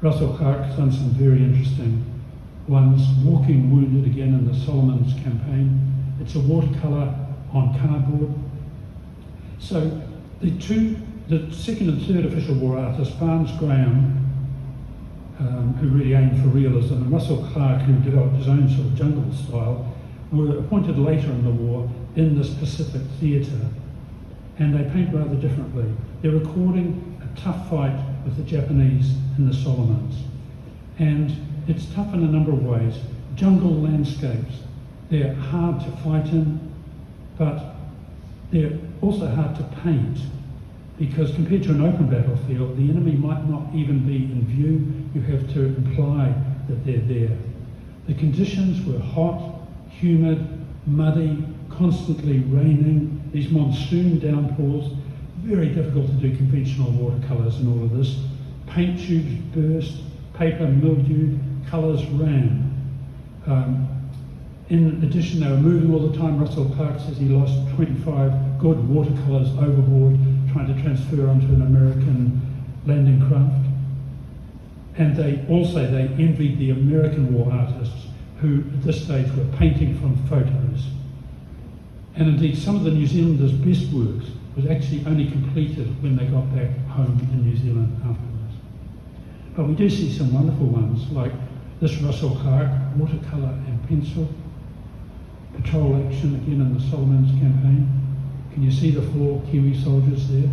Russell Clark's done some very interesting ones. Walking Wounded, again in the Solomons campaign. It's a watercolour on cardboard. So the second and third official war artists, Barnes Graham, who really aimed for realism, and Russell Clark, who developed his own sort of jungle style, were appointed later in the war in this Pacific theatre, and they paint rather differently. They're recording a tough fight with the Japanese in the Solomons, and it's tough in a number of ways. Jungle landscapes, they're hard to fight in, but they're also hard to paint, because compared to an open battlefield, the enemy might not even be in view. You have to imply that they're there. The conditions were hot, humid, muddy, constantly raining, these monsoon downpours, very difficult to do conventional watercolours in all of this. Paint tubes burst, paper mildewed, colours ran. In addition, they were moving all the time. Russell Clark says he lost 25 good watercolours overboard trying to transfer onto an American landing craft. And they envied the American war artists who at this stage were painting from photos. And indeed, some of the New Zealanders' best works was actually only completed when they got back home in New Zealand afterwards. But we do see some wonderful ones, like this Russell Clark, watercolour and pencil. Patrol action again in the Solomons campaign. Can you see the 4 Kiwi soldiers there?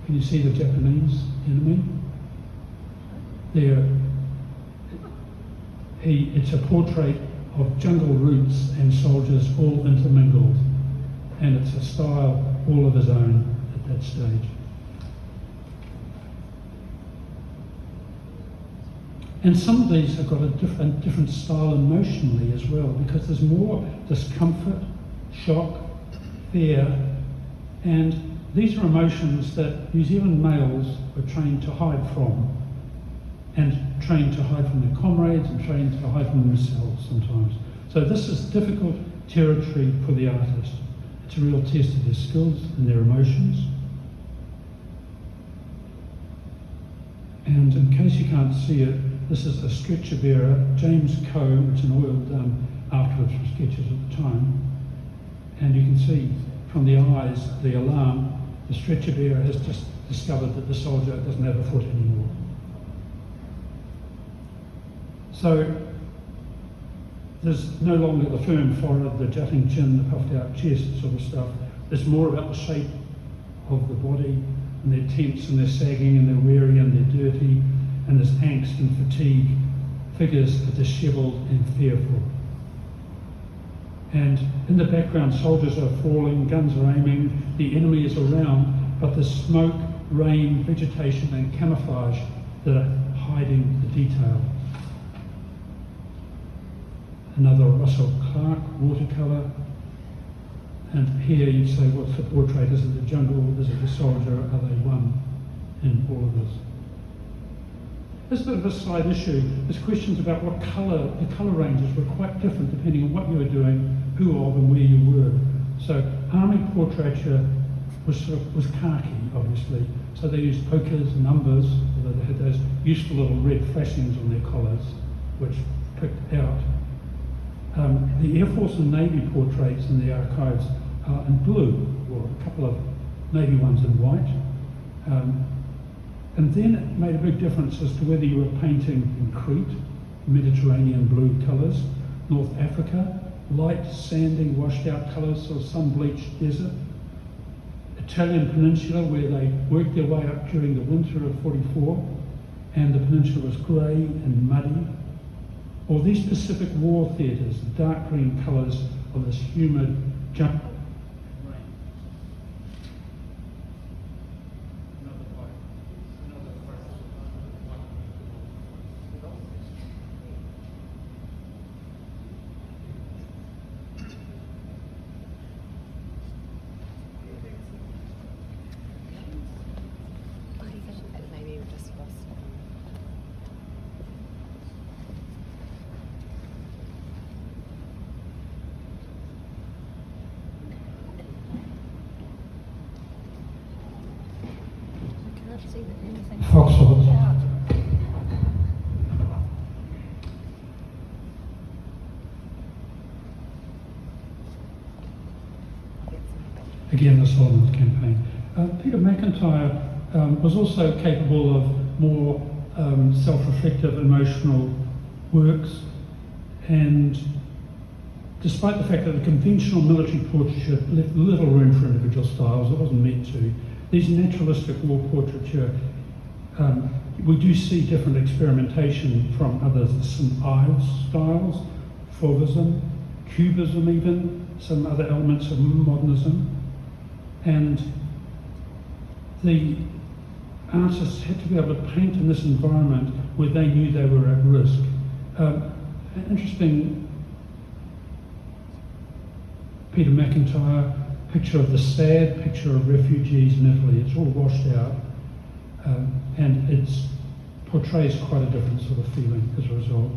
Can you see the Japanese enemy? It's a portrait of jungle roots and soldiers all intermingled, and it's a style all of his own at that stage. And some of these have got a different style emotionally as well, because there's more discomfort, shock, fear, and these are emotions that New Zealand males were trained to hide from, and trained to hide from their comrades, and trained to hide from themselves sometimes. So this is difficult territory for the artist. It's a real test of their skills and their emotions. And in case you can't see it, this is a stretcher bearer, James Coe. It's an oil done afterwards from sketches at the time. And you can see from the eyes, the alarm, the stretcher bearer has just discovered that the soldier doesn't have a foot anymore. So there's no longer the firm forehead, the jutting chin, the puffed out chest sort of stuff. It's more about the shape of the body, and they're tense and they're sagging and they're weary and they're dirty, and there's angst and fatigue. Figures are dishevelled and fearful. And in the background, soldiers are falling, guns are aiming, the enemy is around, but there's smoke, rain, vegetation and camouflage that are hiding the detail. another Russell Clark watercolour. And here you'd say, what's the portrait? Is it the jungle? Is it the soldier? Are they one in all of this? This is a bit of a side issue. There's questions about what colour, the colour ranges were quite different depending on what you were doing, who of and where you were. So army portraiture was khaki, obviously. So they used ochres, numbers, although they had those useful little red flashings on their collars, which pricked out. The Air Force and Navy portraits in the archives are in blue, or a couple of Navy ones in white. And then it made a big difference as to whether you were painting in Crete, Mediterranean blue colours, North Africa, light, sandy, washed out colours, or some bleached desert, Italian peninsula where they worked their way up during the winter of 44, and the peninsula was grey and muddy, or these Pacific War theatres, dark green colours of this humid jungle. Foxholes. Again, the Solomons campaign. Peter McIntyre was also capable of more self-reflective, emotional works, and despite the fact that the conventional military portraiture left little room for individual styles, it wasn't meant to, these naturalistic war portraiture, we do see different experimentation from others. There's some Ives styles, Fauvism, Cubism even, some other elements of modernism. And the artists had to be able to paint in this environment where they knew they were at risk. An interesting Peter McIntyre picture of the sad picture of refugees in Italy. It's all washed out, and it portrays quite a different sort of feeling as a result.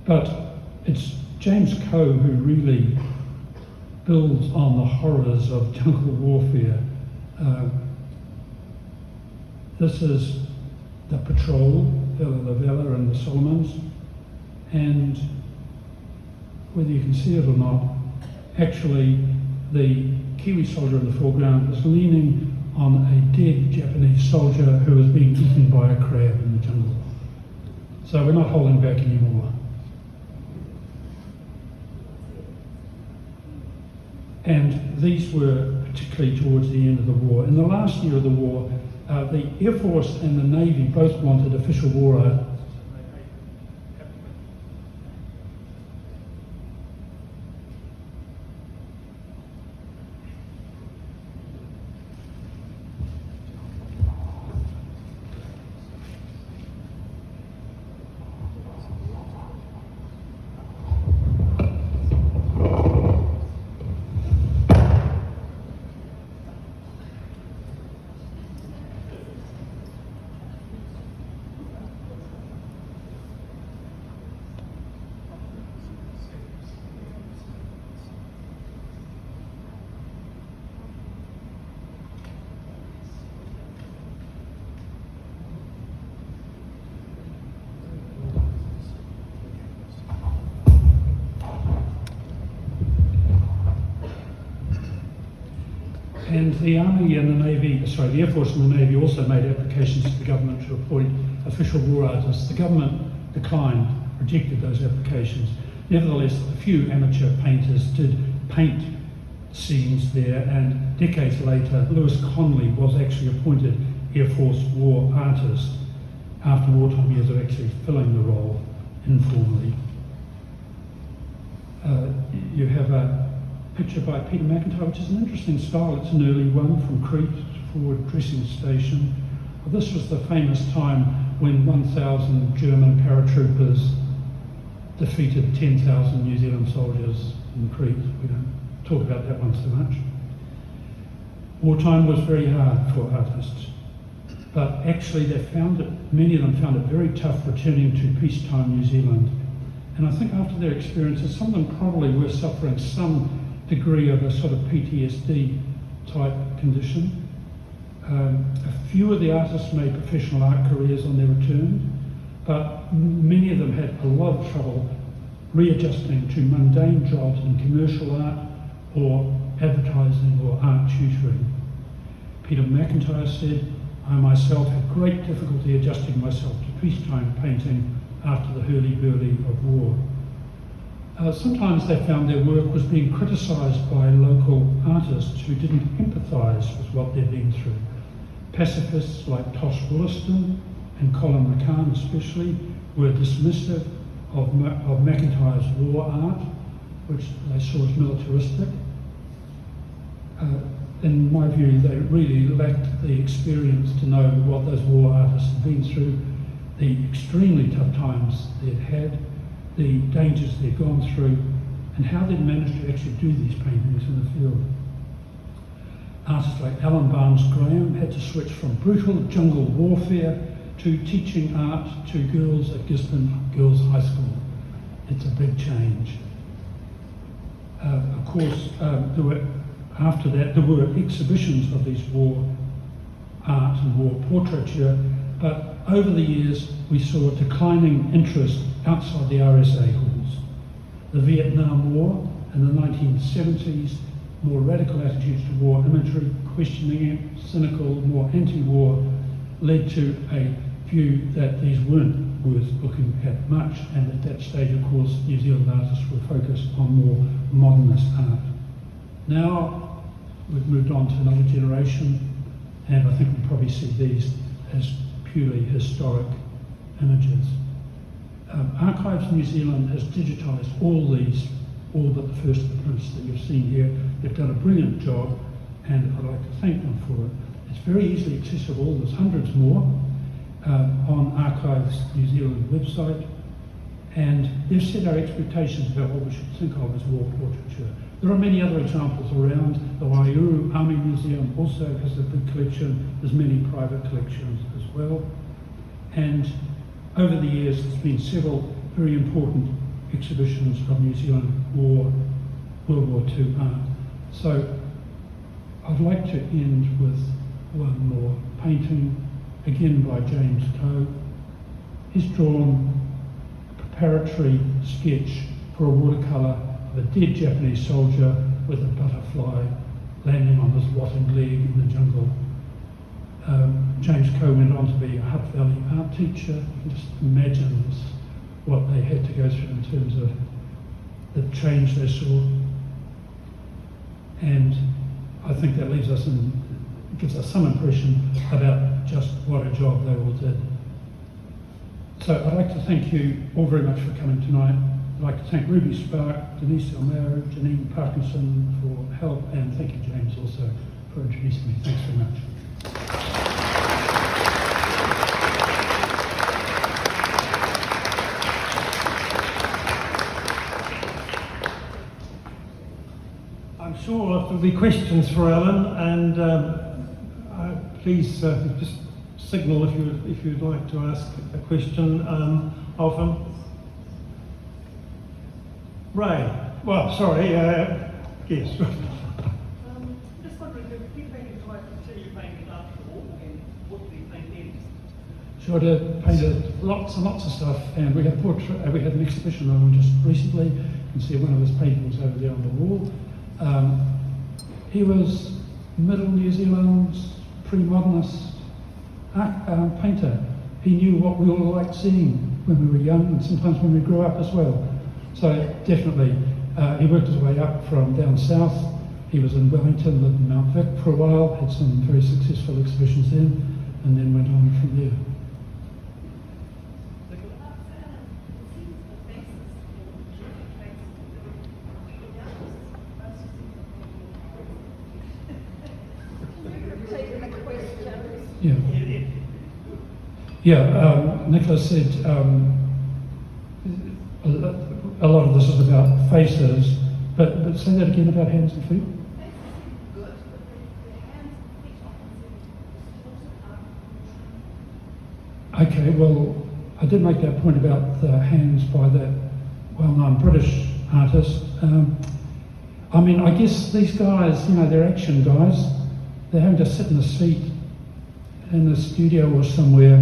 But it's James Coe who really builds on the horrors of jungle warfare. This is the patrol, Villa La Vella and the Solomons, and whether you can see it or not, actually the Kiwi soldier in the foreground is leaning on a dead Japanese soldier who is being eaten by a crab in the jungle. So we're not holding back anymore. And these were particularly towards the end of the war. In the last year of the war, the Air Force and the Navy both wanted official war art. And the Army and the Navy, the Air Force and the Navy also made applications to the government to appoint official war artists. The government declined, rejected those applications. Nevertheless, a few amateur painters did paint scenes there, and decades later, Lewis Conley was actually appointed Air Force war artist after wartime years of actually filling the role informally. You have a picture by Peter McIntyre, which is an interesting style. It's an early one from Crete, forward dressing station. This was the famous time when 1,000 German paratroopers defeated 10,000 New Zealand soldiers in Crete. We don't talk about that one so much. Wartime was very hard for artists, but actually many of them found it very tough returning to peacetime New Zealand. And I think after their experiences, some of them probably were suffering some degree of a sort of PTSD type condition. A few of the artists made professional art careers on their return, but many of them had a lot of trouble readjusting to mundane jobs in commercial art or advertising or art tutoring. Peter McIntyre said, "I myself had great difficulty adjusting myself to peacetime painting after the hurly-burly of war." Sometimes they found their work was being criticised by local artists who didn't empathise with what they'd been through. Pacifists like Tosh Wollaston and Colin McCann especially were dismissive of McIntyre's war art, which they saw as militaristic. In my view, they really lacked the experience to know what those war artists had been through, the extremely tough times they'd had, the dangers they'd gone through, and how they'd managed to actually do these paintings in the field. Artists like Alan Barnes-Graham had to switch from brutal jungle warfare to teaching art to girls at Gisborne Girls High School. It's a big change. Of course, after that, there were exhibitions of these war art and war portraiture, but over the years we saw a declining interest outside the RSA halls. The Vietnam War in the 1970s, more radical attitudes to war imagery, questioning it, cynical, more anti-war, led to a view that these weren't worth looking at much, and at that stage, of course, New Zealand artists were focused on more modernist art. Now, we've moved on to another generation, and I think we probably see these as purely historic images. Archives New Zealand has digitised all but the first of the prints that you've seen here. They've done a brilliant job, and I'd like to thank them for it. It's very easily accessible. There's hundreds more on Archives New Zealand website, and they've set our expectations about what we should think of as war portraiture. There are many other examples around. The Waiuru Army Museum also has a big collection. There's many private collections as well. And over the years, there's been several very important exhibitions of New Zealand World War II art. So I'd like to end with one more painting, again by James Coe. He's drawn a preparatory sketch for a watercolour of a dead Japanese soldier with a butterfly landing on his rotting leg in the jungle. James Coe went on to be a Hutt Valley art teacher. You can just imagine what they had to go through in terms of the change they saw. And I think that leaves us gives us some impression about just what a job they all did. So I'd like to thank you all very much for coming tonight. I'd like to thank Ruby Spark, Denise Elmero, Janine Parkinson for help, and thank you, James, also for introducing me. Thanks very much. I'm sure there'll be questions for Alan, and please just signal if you'd like to ask a question of him. Ray, well, sorry, yes. Just wondering, if you tried to continue painting after the war, and what do you think then? Sure, to painted lots and lots of stuff, and we had an exhibition of him just recently. You can see one of his paintings over there on the wall. He was Middle New Zealand's pre-modernist painter. He knew what we all liked seeing when we were young, and sometimes when we grew up as well. So definitely, he worked his way up from down south. He was in Wellington, lived in Mount Vic for a while, had some very successful exhibitions then, and then went on from there. Yeah. Nicholas said a lot of this is about faces, but say that again about hands and feet. Okay, well, I did make that point about the hands by that well-known British artist. I mean, I guess these guys, you know, they're action guys. They're having to sit in a seat in a studio or somewhere.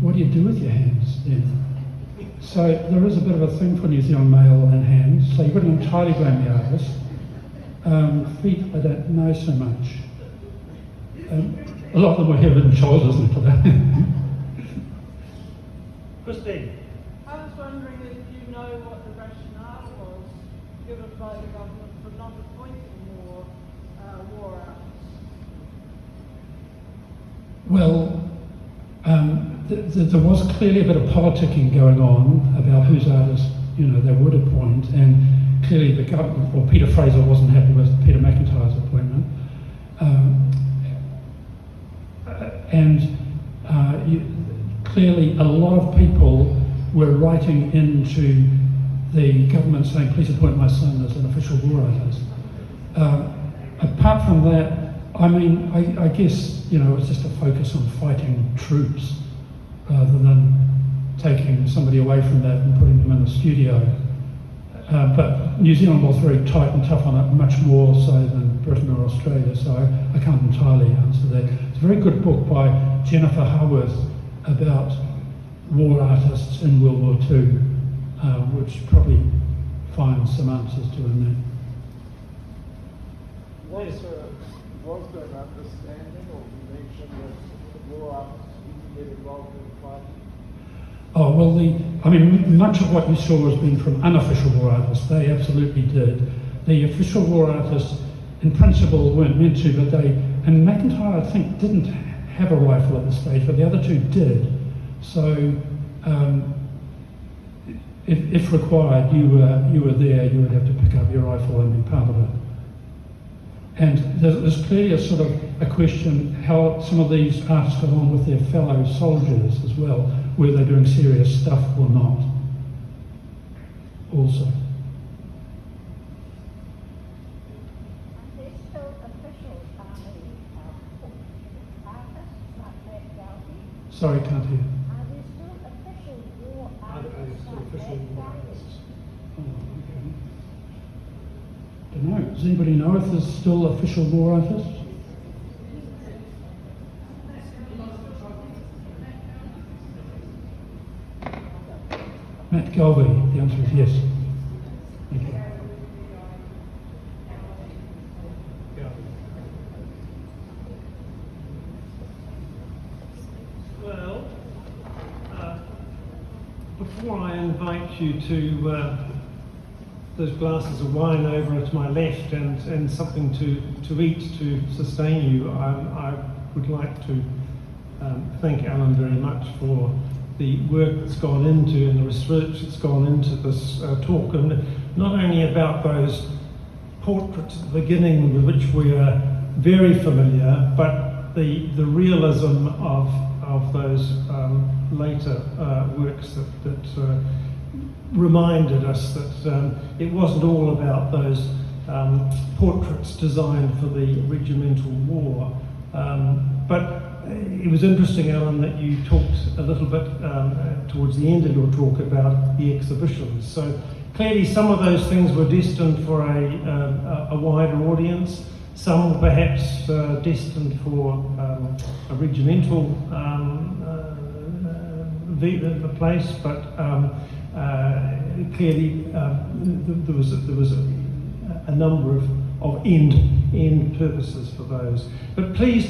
What do you do with your hands then? So there is a bit of a thing for New Zealand male and hands. So you wouldn't entirely blame the artist. Feet, I don't know so much. A lot of them were head and shoulders, Nicola. Christine. I was wondering if you know what the rationale was given by the government for not appointing more war artists. Well, there was clearly a bit of politicking going on about whose artists, you know, they would appoint, and clearly the government, or Peter Fraser wasn't happy with Peter McIntyre's appointment. Clearly a lot of people were writing into the government saying, please appoint my son as an official war artist. Apart from that, I mean, I guess, you know, it's just a focus on fighting troops rather than taking somebody away from that and putting them in the studio. But New Zealand was very tight and tough on it, much more so than Britain or Australia, so I can't entirely answer that. It's a very good book by Jennifer Haworth about war artists in World War II, which probably finds some answers to in there. Was there an understanding or conviction that war artists didn't get involved in the fight? Oh, well, much of what you saw has been from unofficial war artists. They absolutely did. The official war artists, in principle, weren't meant to, but and McIntyre, I think, didn't have a rifle at the stage, but the other two did. So, if required, you were there, you would have to pick up your rifle and be part of it. And there's clearly a sort of a question how some of these artists got on with their fellow soldiers as well. Were they doing serious stuff or not? Also. Are there still official army artists like that, Galvey? Sorry, can't hear. Are there still official war artists like that, Galvey? Oh, okay. Don't know. Does anybody know if there's still official war artists? Matt Galvey, the answer is yes. Thank you. Well, before I invite you to those glasses of wine over to my left and something to eat to sustain you, I would like to thank Alan very much for the work that's gone into and the research that's gone into this talk, and not only about those portraits at the beginning with which we are very familiar, but the realism of those later works that reminded us that it wasn't all about those portraits designed for the regimental war. But it was interesting, Alan, that you talked a little bit towards the end of your talk about the exhibitions. So clearly some of those things were destined for a wider audience. Some were perhaps destined for a regimental the place, but clearly there was a number of end purposes for those. But please,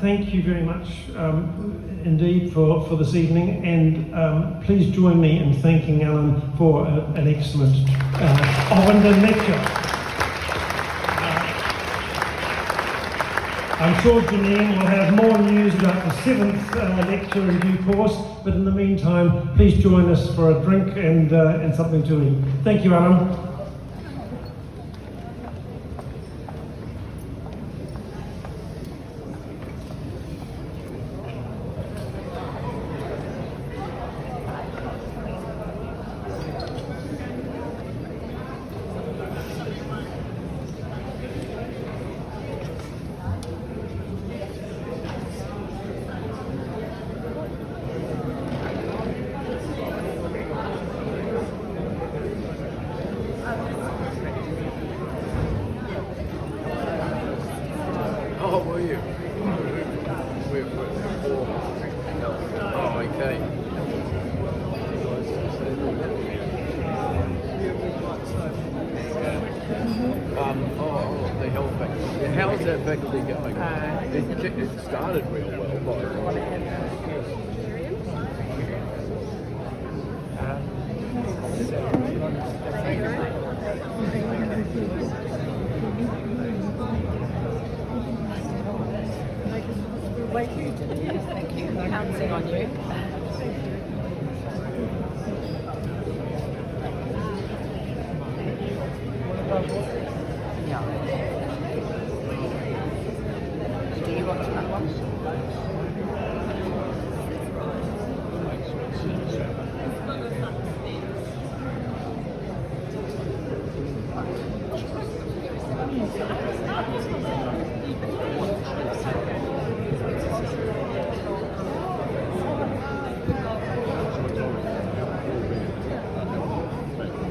thank you very much indeed for this evening, and please join me in thanking Alan for an excellent Ovenden lecture. I'm sure Janine will have more news about the 7th lecture in due course, but in the meantime, please join us for a drink and something to eat. Thank you, Alan. you? Oh, okay. The health faculty. How's that faculty going? It started real well, by the way. Thank you. Thank you. Counting on you. Yeah. Do you want that one?